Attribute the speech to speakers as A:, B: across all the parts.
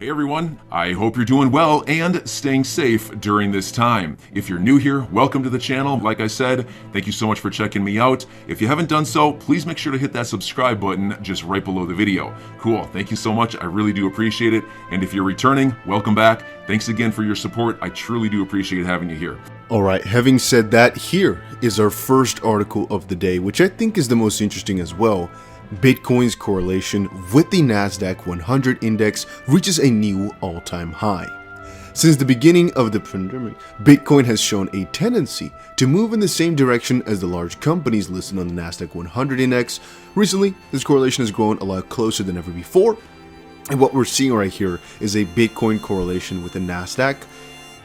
A: Hey everyone, I hope you're doing well and staying safe during this time. If you're new here, welcome to the channel. Like I said, thank you so much for checking me out. If you haven't done so, please make sure to hit that subscribe button just right below the video. Cool, thank you so much. I really do appreciate it. And if you're returning, welcome back. Thanks again for your support. I truly do appreciate having you here.
B: All right, having said that, here is our first article of the day, which I think is the most interesting as well. Bitcoin's correlation with the Nasdaq 100 index reaches a new all-time high. Since the beginning of the pandemic, Bitcoin has shown a tendency to move in the same direction as the large companies listed on the Nasdaq 100 index. Recently, this correlation has grown a lot closer than ever before, and what we're seeing right here is a Bitcoin correlation with the Nasdaq.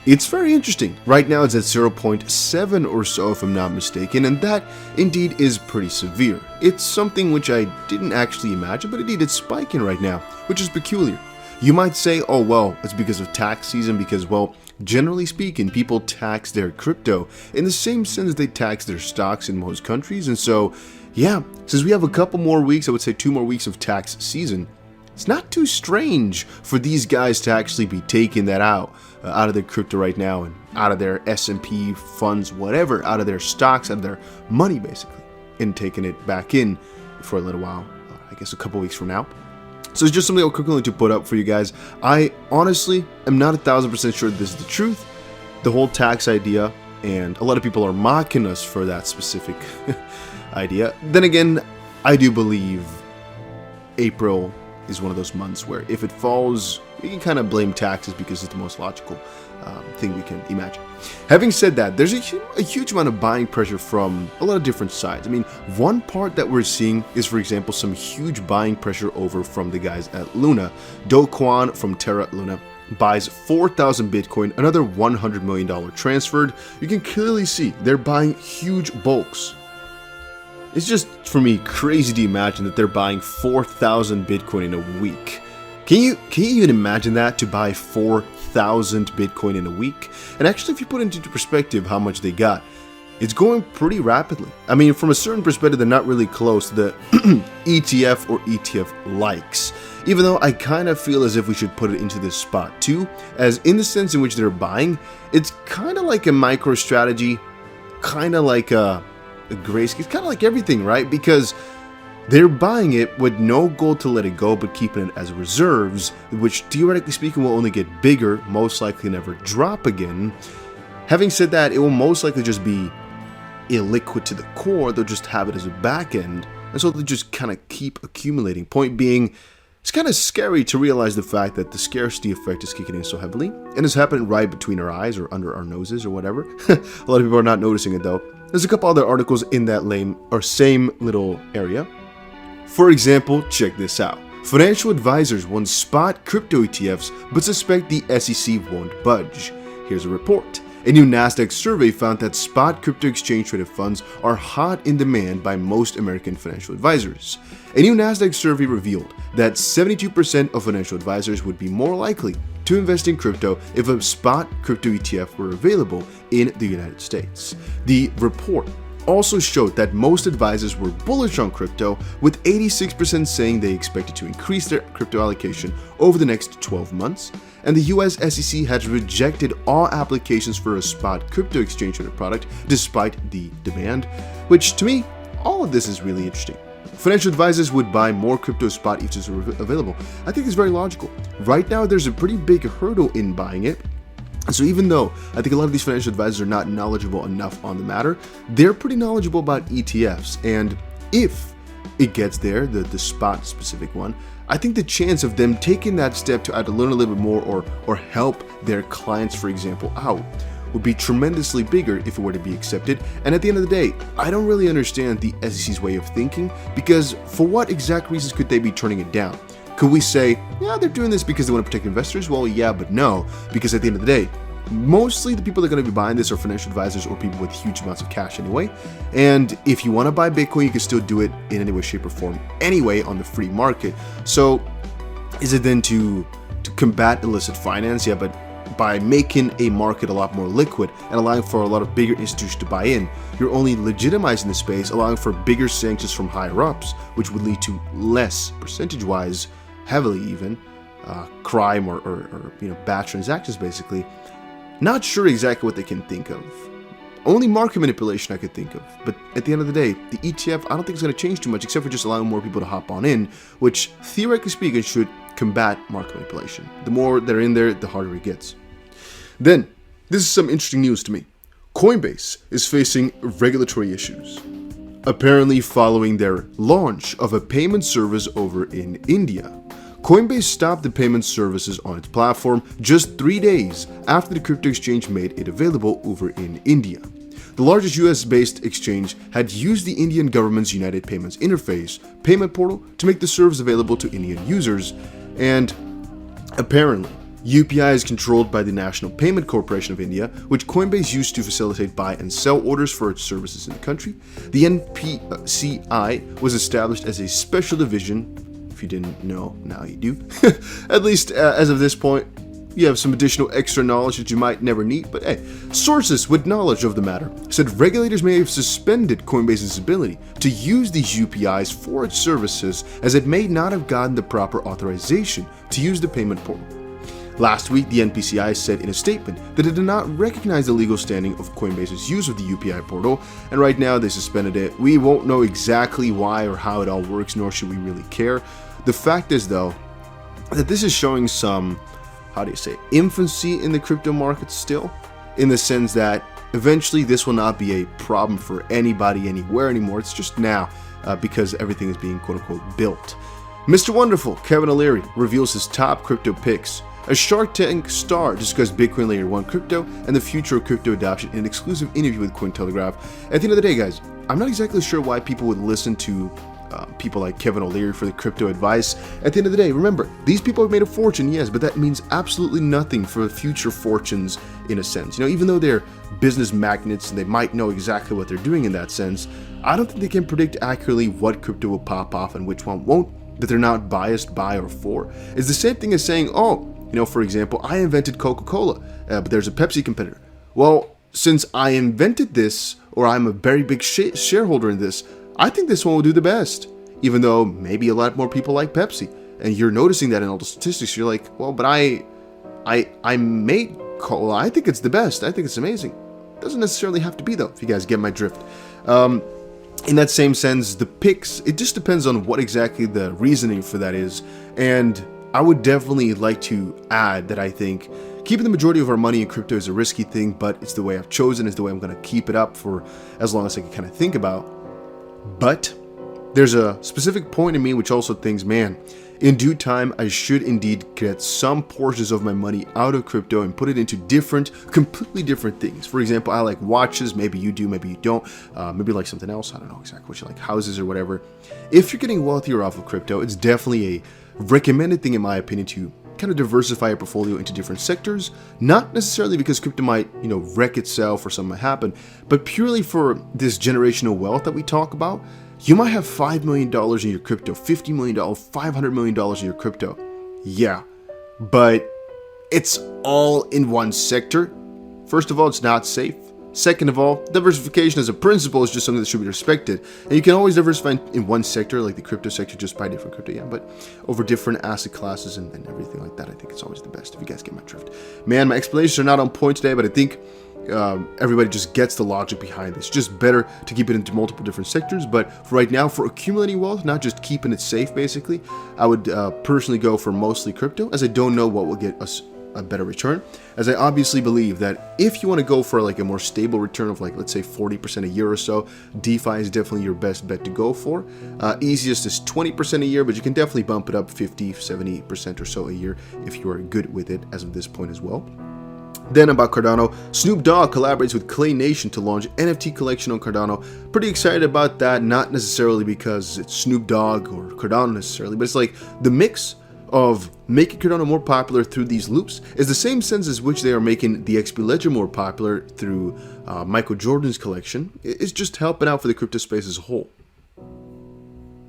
B: It's very interesting. Right now it's at 0.7 or so if I'm not mistaken, and that indeed is pretty severe. It's something which I didn't actually imagine, but indeed it's spiking right now, which is peculiar. You might say, oh well, it's because of tax season, because well, generally speaking, people tax their crypto in the same sense they tax their stocks in most countries, and so yeah, since we have a couple more weeks, I would say 2 more weeks of tax season, it's not too strange for these guys to actually be taking that out of their crypto right now and out of their S&P funds, whatever, out of their stocks, out of their money basically, and taking it back in for a little while, I guess a couple weeks from now. So it's just something I'll quickly to put up for you guys. I honestly am not 1000% sure this is the truth, the whole tax idea, and a lot of people are mocking us for that specific idea. Then again, I do believe April is one of those months where if it falls, we can kind of blame taxes because it's the most logical thing we can imagine. Having said that, there's a huge amount of buying pressure from a lot of different sides. I mean, one part that we're seeing is, for example, some huge buying pressure over from the guys at Luna. Do Kwon from Terra Luna buys 4,000 Bitcoin, another $100 million transferred. You can clearly see they're buying huge bulks. It's just, for me, crazy to imagine that they're buying 4,000 Bitcoin in a week. Can you even imagine that, to buy 4,000 Bitcoin in a week? And actually, if you put it into perspective how much they got, it's going pretty rapidly. I mean, from a certain perspective, they're not really close to the ETF or ETF likes. Even though I kind of feel as if we should put it into this spot too, as in the sense in which they're buying, it's kind of like a micro strategy, kind of like a grace. It's kind of like everything, right? Because they're buying it with no goal to let it go, but keeping it as reserves, which theoretically speaking will only get bigger, most likely never drop again. Having said that, it will most likely just be illiquid to the core. They'll just have it as a back end, and so they'll just kind of keep accumulating. Point being, it's kind of scary to realize the fact that the scarcity effect is kicking in so heavily, and it's happening right between our eyes or under our noses or whatever. A lot of people are not noticing it though. There's a couple other articles in that same little area. For example, check this out. Financial advisors want spot crypto ETFs but suspect the SEC won't budge. Here's a report. A new Nasdaq survey found that spot crypto exchange-traded funds are hot in demand by most American financial advisors. A new Nasdaq survey revealed that 72% of financial advisors would be more likely to invest in crypto if a spot crypto ETF were available in the United States. The report also showed that most advisors were bullish on crypto, with 86% saying they expected to increase their crypto allocation over the next 12 months, and the US SEC has rejected all applications for a spot crypto exchange-traded product despite the demand, which to me, all of this is really interesting. Financial advisors would buy more crypto spot ETFs available. I think it's very logical. Right now, there's a pretty big hurdle in buying it. So even though I think a lot of these financial advisors are not knowledgeable enough on the matter, they're pretty knowledgeable about ETFs. And if it gets there, the spot specific one, I think the chance of them taking that step to either learn a little bit more or help their clients, for example, out would be tremendously bigger if it were to be accepted. And at the end of the day, I don't really understand the SEC's way of thinking, because for what exact reasons could they be turning it down? Could we say, yeah, they're doing this because they want to protect investors? Well, yeah, but no, because at the end of the day, mostly the people that are going to be buying this are financial advisors or people with huge amounts of cash anyway. And if you want to buy Bitcoin, you can still do it in any way, shape, or form anyway on the free market. So is it then to combat illicit finance? Yeah, but by making a market a lot more liquid and allowing for a lot of bigger institutions to buy in, you're only legitimizing the space, allowing for bigger sanctions from higher ups, which would lead to less, percentage-wise, heavily even, crime or bad transactions, basically. Not sure exactly what they can think of. Only market manipulation I could think of. But at the end of the day, the ETF, I don't think it's going to change too much, except for just allowing more people to hop on in, which, theoretically speaking, should combat market manipulation. The more they're in there, the harder it gets. Then, this is some interesting news to me. Coinbase is facing regulatory issues. Apparently, following their launch of a payment service over in India, Coinbase stopped the payment services on its platform just 3 days after the crypto exchange made it available over in India. The largest US-based exchange had used the Indian government's United Payments Interface payment portal to make the service available to Indian users, and apparently, UPI is controlled by the National Payment Corporation of India, which Coinbase used to facilitate buy and sell orders for its services in the country. The NPCI was established as a special division. If you didn't know, now you do. At least as of this point, you have some additional extra knowledge that you might never need, but hey, sources with knowledge of the matter said regulators may have suspended Coinbase's ability to use these UPIs for its services, as it may not have gotten the proper authorization to use the payment portal. Last week, the NPCI said in a statement that it did not recognize the legal standing of Coinbase's use of the UPI portal, and right now they suspended it. We won't know exactly why or how it all works, nor should we really care. The fact is, though, that this is showing some, infancy in the crypto market still, in the sense that eventually this will not be a problem for anybody anywhere anymore. It's just now because everything is being quote-unquote built. Mr. Wonderful, Kevin O'Leary, reveals his top crypto picks. A Shark Tank star discussed Bitcoin Layer 1 crypto and the future of crypto adoption in an exclusive interview with Cointelegraph. At the end of the day, guys, I'm not exactly sure why people would listen to people like Kevin O'Leary for the crypto advice. At the end of the day, remember, these people have made a fortune, yes, but that means absolutely nothing for future fortunes in a sense. Even though they're business magnates and they might know exactly what they're doing in that sense, I don't think they can predict accurately what crypto will pop off and which one won't, that they're not biased by or for. It's the same thing as saying, for example, I invented Coca-Cola, but there's a Pepsi competitor. Well, since I invented this, or I'm a very big shareholder in this, I think this one will do the best, even though maybe a lot more people like Pepsi. And you're noticing that in all the statistics. You're like, well, but I made cola. I think it's the best. I think it's amazing. Doesn't necessarily have to be, though, if you guys get my drift. In that same sense, the picks, it just depends on what exactly the reasoning for that is. And I would definitely like to add that I think keeping the majority of our money in crypto is a risky thing, but it's the way I've chosen, it's the way I'm going to keep it up for as long as I can kind of think about. But there's a specific point in me which also thinks, man, in due time, I should indeed get some portions of my money out of crypto and put it into completely different things. For example, I like watches. Maybe you do, maybe you don't. Maybe like something else. I don't know exactly what you like, houses or whatever. If you're getting wealthier off of crypto, it's definitely a recommended thing, in my opinion, to kind of diversify your portfolio into different sectors. Not necessarily because crypto might, wreck itself or something might happen, but purely for this generational wealth that we talk about. You might have $5 million in your crypto, $50 million, $500 million in your crypto. Yeah, but it's all in one sector. First of all, it's not safe. Second of all, diversification as a principle is just something that should be respected. And you can always diversify in one sector, like the crypto sector, just buy different crypto, yeah, but over different asset classes and everything like that, I think it's always the best, if you guys get my drift. Man, my explanations are not on point today, but I think everybody just gets the logic behind this. Just better to keep it into multiple different sectors, but for right now, for accumulating wealth, not just keeping it safe, basically, I would personally go for mostly crypto, as I don't know what will get us a better return, as I obviously believe that if you want to go for like a more stable return of like, let's say 40% a year or so, DeFi is definitely your best bet to go for. Easiest is 20% a year, but you can definitely bump it up 50, 70% or so a year if you are good with it as of this point as well. Then about Cardano, Snoop Dogg collaborates with Clay Nation to launch NFT collection on Cardano. Pretty excited about that, not necessarily because it's Snoop Dogg or Cardano necessarily, but it's like the mix of making Cardano more popular through these loops is the same sense as which they are making the XP Ledger more popular through Michael Jordan's collection. It's just helping out for the crypto space as a whole.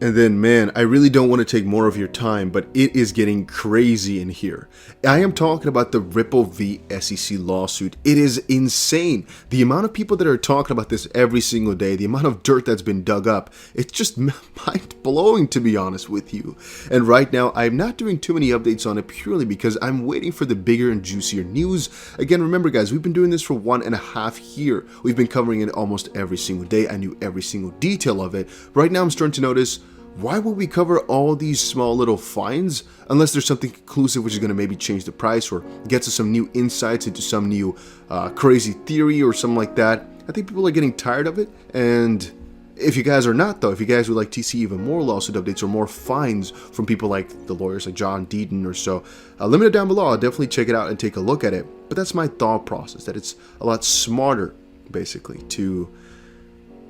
B: And then, man, I really don't want to take more of your time, but it is getting crazy in here. I am talking about the Ripple v SEC lawsuit. It is insane. The amount of people that are talking about this every single day, the amount of dirt that's been dug up, it's just mind-blowing, to be honest with you. And right now, I'm not doing too many updates on it purely because I'm waiting for the bigger and juicier news. Again, remember guys, we've been doing this for 1.5 years. We've been covering it almost every single day. I knew every single detail of it. Right now, I'm starting to notice, why would we cover all these small little finds unless there's something conclusive which is going to maybe change the price or gets us some new insights into some new crazy theory or something like that? I think people are getting tired of it. And if you guys are not, though, if you guys would like to see even more lawsuit updates or more fines from people like the lawyers like John Deaton or so, let me know down below. I'll definitely check it out and take a look at it. But that's my thought process, that it's a lot smarter, basically, to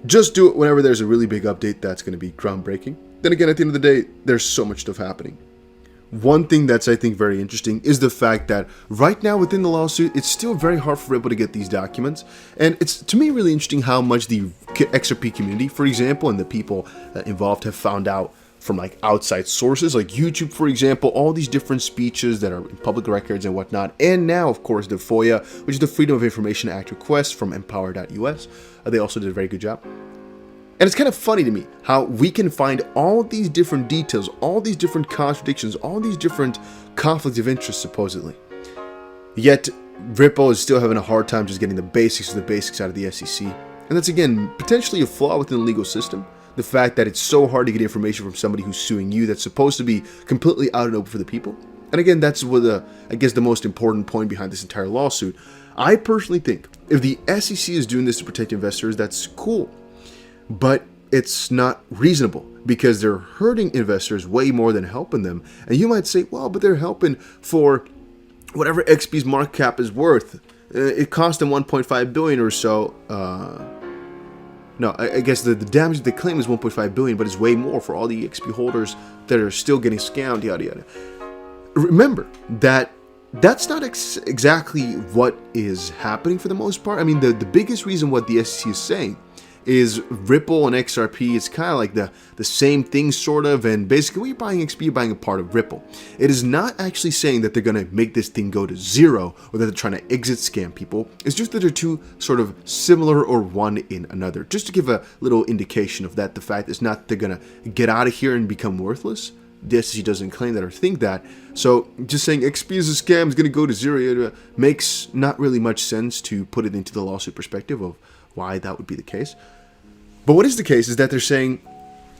B: just do it whenever there's a really big update that's going to be groundbreaking. Then again, at the end of the day, there's so much stuff happening. One thing that's, I think, very interesting is the fact that right now within the lawsuit, it's still very hard for Ripple to get these documents. And it's, to me, really interesting how much the XRP community, for example, and the people involved have found out from like outside sources, like YouTube, for example, all these different speeches that are in public records and whatnot. And now, of course, the FOIA, which is the Freedom of Information Act request from empower.us. They also did a very good job. And it's kind of funny to me how we can find all these different details, all these different contradictions, all these different conflicts of interest, supposedly. Yet, Ripple is still having a hard time just getting the basics of the basics out of the SEC. And that's, again, potentially a flaw within the legal system. The fact that it's so hard to get information from somebody who's suing you that's supposed to be completely out and open for the people. And again, that's what I guess the most important point behind this entire lawsuit. I personally think if the SEC is doing this to protect investors, that's cool. But it's not reasonable because they're hurting investors way more than helping them. And you might say, well, but they're helping for whatever XP's market cap is worth. It cost them 1.5 billion or so. No, I guess the damage they claim is 1.5 billion, but it's way more for all the XP holders that are still getting scammed, yada yada. Remember that that's not exactly what is happening for the most part. I mean, the biggest reason what the SEC is saying is Ripple and XRP is kind of like the same thing, sort of, and basically when you're buying XP, you're buying a part of Ripple. It is not actually saying that they're going to make this thing go to zero or that they're trying to exit scam people. It's just that they're two sort of similar or one in another. Just to give a little indication of that, the fact is not they're going to get out of here and become worthless. The SEC doesn't claim that or think that. So just saying XP is a scam is going to go to zero makes not really much sense to put it into the lawsuit perspective of why that would be the case. But what is the case is that they're saying,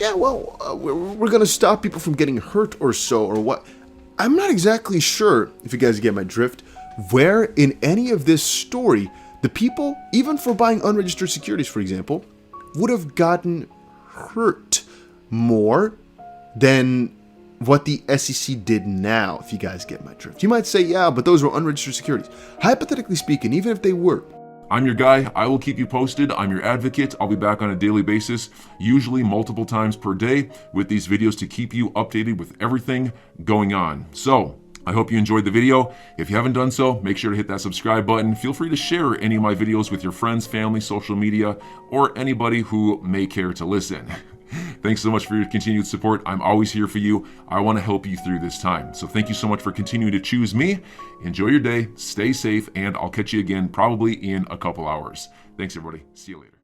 B: yeah, well, we're going to stop people from getting hurt or so, or what. I'm not exactly sure, if you guys get my drift, where in any of this story, the people, even for buying unregistered securities, for example, would have gotten hurt more than what the SEC did now, if you guys get my drift. You might say, yeah, but those were unregistered securities. Hypothetically speaking, even if they were,
A: I'm your guy. I will keep you posted. I'm your advocate. I'll be back on a daily basis, usually multiple times per day, with these videos to keep you updated with everything going on. So I hope you enjoyed the video. If you haven't done so, make sure to hit that subscribe button. Feel free to share any of my videos with your friends, family, social media, or anybody who may care to listen. Thanks so much for your continued support. I'm always here for you. I want to help you through this time. So thank you so much for continuing to choose me. Enjoy your day, stay safe, and I'll catch you again probably in a couple hours. Thanks, everybody. See you later.